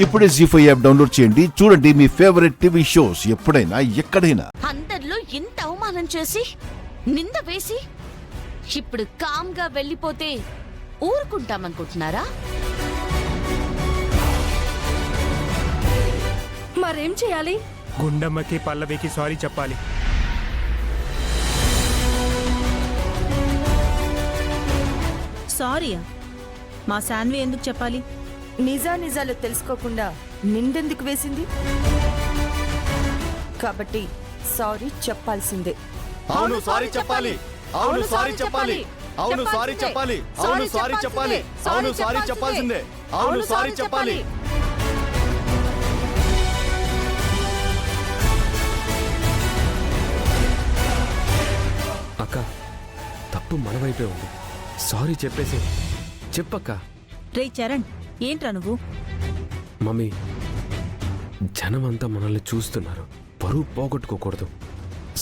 ఇప్పుడే జీ5 app download చేయండి. చూడండి మీ ఫేవరెట్ టీవీ షోస్ ఎప్పుడైనా ఎక్కడైనా. అందరిలో ఇంత అవమానం చేసి నింద వేసి ఇప్పుడు కామ్గా వెళ్ళిపోతే ఊరుకుంటామనుకుంటున్నారా? మరేం చేయాలి? గుండమ్మకి పల్లవికి సారీ చెప్పాలి. సారీయా? మా శాన్వి ఎందుకు చెప్పాలి? నిజాలు తెలుసుకోకుండా నిందెందుకు వేసింది? కాబట్టి సారీ చెప్పాల్సిందే. అవును సారీ చెప్పాలి. అవును సారీ చెప్పాలి. అవును సారీ చెప్పాలి. అవును సారీ చెప్పాలి. అవును సారీ చెప్పాల్సిందే. అవును సారీ చెప్పాలి. అక్క, తప్పు మన వైపే ఉంది. సారీ చెప్పేసి చెప్పక్క. రే చరణ్, ఏంట్రా నువ్వు? మమ్మీ, జనం అంతా మనల్ని చూస్తున్నారు. పరువు పోగొట్టుకోకూడదు.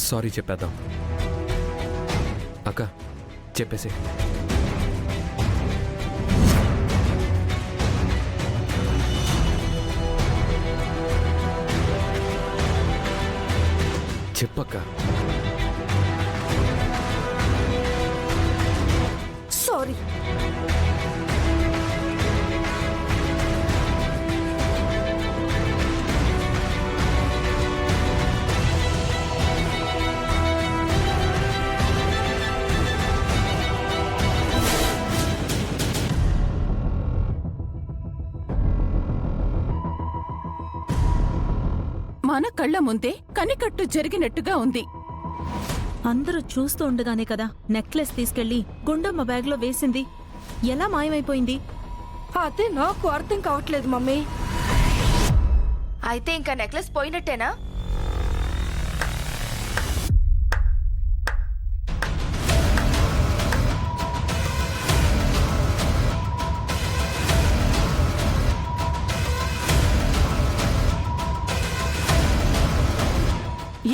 సారీ చెప్పేద్దాం. అక్క చెప్పేసి. చెప్పక్క. సారీ. మన కళ్ళ ముందే కనికట్టు జరిగినట్టుగా ఉంది. అందరూ చూస్తూ ఉండగానే కదా నెక్లెస్ తీసుకెళ్లి గుండమ్మ బ్యాగ్ లో వేసింది. ఎలా మాయమైపోయింది? అదే నాకు అర్థం కావట్లేదు మమ్మీ. అయితే ఇంకా నెక్లెస్ పోయినట్టేనా?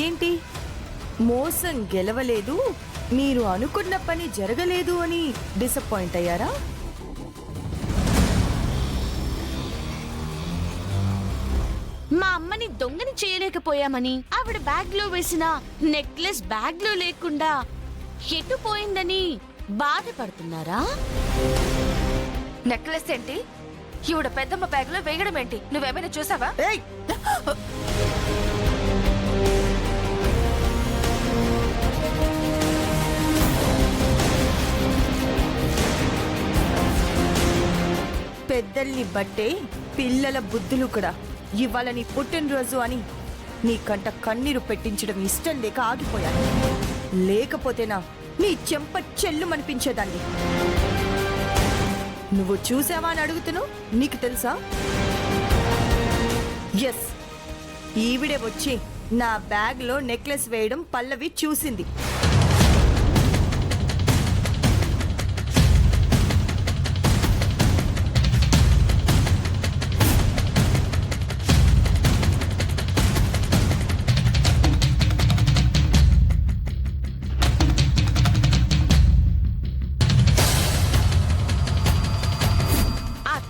ఏంటి, మోసం గెలవలేదు, మీరు అనుకున్న పని జరగలేదు అని డిసప్పాయింట్ అయ్యారా? మా అమ్మని దొంగని చేయలేకపోయామని, ఆవిడ బ్యాగ్ లో వేసిన నెక్లెస్ బ్యాగ్ లో లేకుండా ఎటు పోయిందని బాధపడుతున్నారా? నెక్లెస్ ఏంటి, ఈవిడ పెద్దమ్మ బ్యాగ్ లో వేయడం ఏంటి? నువ్వేమైనా చూసావా? ఏయ్! పెద్దల్ని బట్టే పిల్లల బుద్ధులు కూడా. ఇవాళ నీ పుట్టినరోజు అని నీ కంట కన్నీరు పెట్టించడం ఇష్టం లేక ఆగిపోయాను. లేకపోతేనా నీ చెంప చెల్లుమనిపించేదాన్ని. నువ్వు చూసావా అని అడుగుతున్నావు. నీకు తెలుసా? ఎస్, ఈవిడే వచ్చి నా బ్యాగ్ లో నెక్లెస్ వేయడం పల్లవి చూసింది.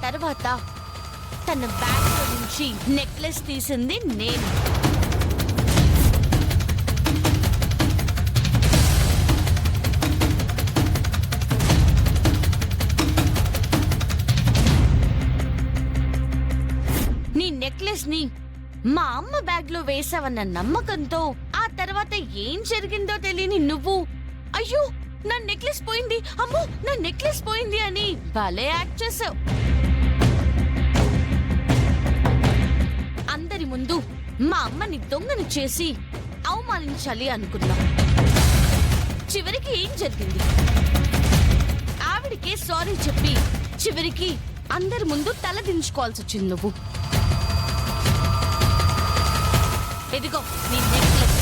తర్వాత తన బ్యాగ్ లో నుంచి నెక్లెస్ తీసింది నేను. నీ నెక్లెస్ ని మా అమ్మ బ్యాగ్ లో వేసావన్న నమ్మకంతో ఆ తర్వాత ఏం జరిగిందో తెలియని నువ్వు, అయ్యో నా నెక్లెస్ పోయింది, అమ్మో నా నెక్లెస్ పోయింది అని భలే యాక్ట్ చేసావు. అందరి ముందు మా అమ్మని దొంగని చేసి అవమానించాలి అనుకున్నా. చివరికి ఏం జరిగింది? ఆవిడికే సారీ చెప్పి చివరికి అందరి ముందు తలదించుకోవాల్సి వచ్చింది నువ్వు. ఎదిగో నీ నెక్లెస్.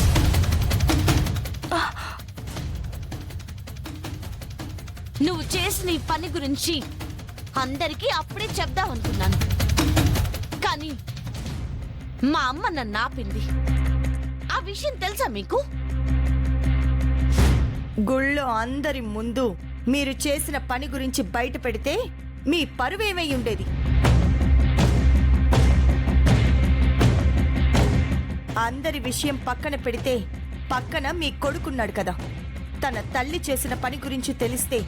నువ్వు చేసిన ఈ పని గురించి అందరికీ అప్పుడే చెప్దామనుకున్నాను, కానీ మా అమ్మ నన్ను ఆపింది. ఆ విషయం తెలుసా మీకు? గుళ్ళో అందరి ముందు మీరు చేసిన పని గురించి బయట పెడితే మీ పరువేమై ఉండేది? అందరి విషయం పక్కన పెడితే పక్కన మీ కొడుకున్నాడు కదా, తన తల్లి చేసిన పని గురించి తెలిస్తే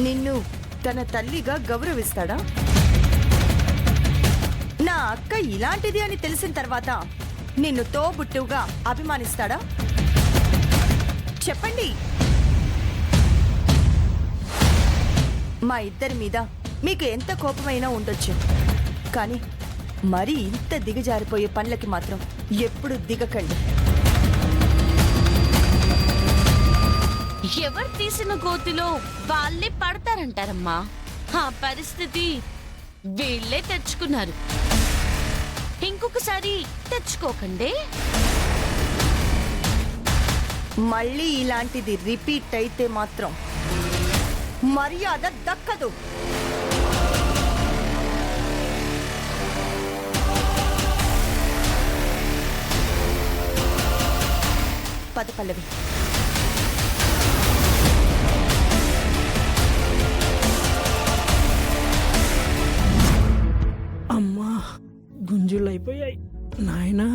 నిన్ను తన తల్లిగా గౌరవిస్తాడా? నా అక్క ఇలాంటిది అని తెలిసిన తర్వాత నిన్ను తోబుట్టువుగా అభిమానిస్తాడా? చెప్పండి. మా ఇద్దరి మీద మీకు ఎంత కోపమైనా ఉండొచ్చు, కానీ మరీ ఇంత దిగజారిపోయే పనులకి మాత్రం ఎప్పుడు దిగకండి. ఎవరు తీసిన గోతిలో వాళ్ళే పడతారంటారమ్మా. ఆ పరిస్థితి వీళ్ళే తెచ్చుకున్నారు. ఇంకొకసారి తెచ్చుకోకండి. మళ్ళీ ఇలాంటిది రిపీట్ అయితే మాత్రం మర్యాద దక్కదు. పద పల్లవి. అమ్మా గుంజులు అయిపోయాయి నాయనా,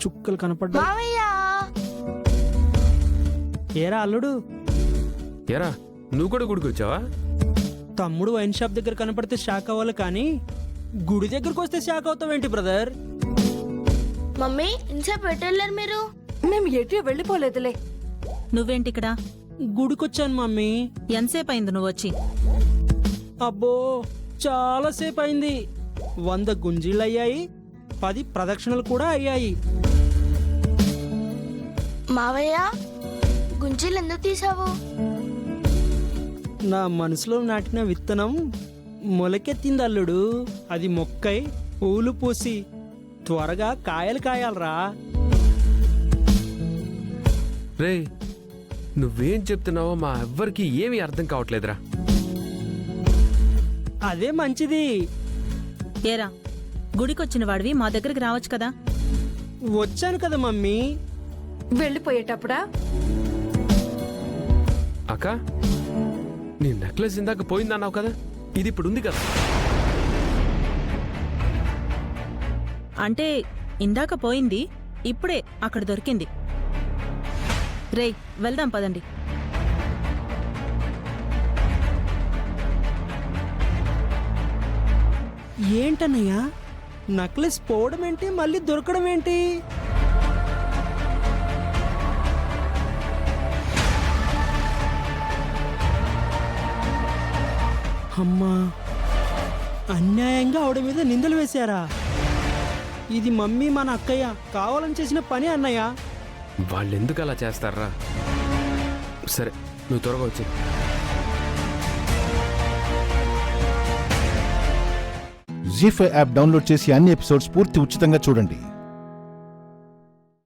చుక్కలు కనపడ్డా. ఏరా అల్లుడు, ఏరా నువ్వు కూడా గుడికి వచ్చావా? తమ్ముడు వైన్ షాప్ దగ్గర కనపడితే షాక్ అవ్వాలి, కానీ గుడి దగ్గరకు వస్తే షాక్ అవుతావేంటి బ్రదర్? మమ్మీ ఇంతసేపు పెట్టలేరు మీరు? మేము ఎటు వెళ్ళిపోలేదులే. నువ్వేంటిక్కడ? గుడికొచ్చాను మమ్మీ. ఎంతసేపు అయింది నువ్వు వచ్చి? అబ్బో చాలాసేపు అయింది. 100 గుంజీలు అయ్యాయి, 10 ప్రదక్షిణలు కూడా అయ్యాయి. మావయ్య గుంజీలు ఎందుకు తీసావు? నా మనసులో నాటిన విత్తనం మొలకెత్తింది అల్లుడు. అది మొక్కై పూలు పూసి త్వరగా కాయలు కాయాలరా. రే నువ్వేం చెప్తున్నావో మా ఎవ్వరికి ఏమీ అర్థం కావట్లేదురా. అదే మంచిది. ఏరా, గుడికొచ్చిన వాడివి మా దగ్గరికి రావచ్చు కదా? వచ్చాను కదా మమ్మీ. వెళ్ళిపోయేటప్పుడా? అక్క నీ నెక్లెస్ ఇందాక పోయిందన్నావు కదా, ఇది ఇప్పుడు ఉంది కదా? అంటే ఇందాక పోయింది, ఇప్పుడే అక్కడ దొరికింది. రేయ్ వెళ్దాం పదండి. ఏంటన్నయ్యా, నక్లెస్ పోవడం ఏంటి, మళ్ళీ దొరకడం ఏంటి? అమ్మా, అన్యాయంగా ఆవిడ మీద నిందలు వేశారా? ఇది మమ్మీ మన అక్కయ్య కావాలని చేసిన పని అన్నయ్య. వాళ్ళెందుకు అలా చేస్తారా? సరే నువ్వు త్వరగా వచ్చి. జీ5 యాప్ డౌన్లోడ్ చేసి అన్ని ఎపిసోడ్స్ పూర్తి ఉచితంగా చూడండి.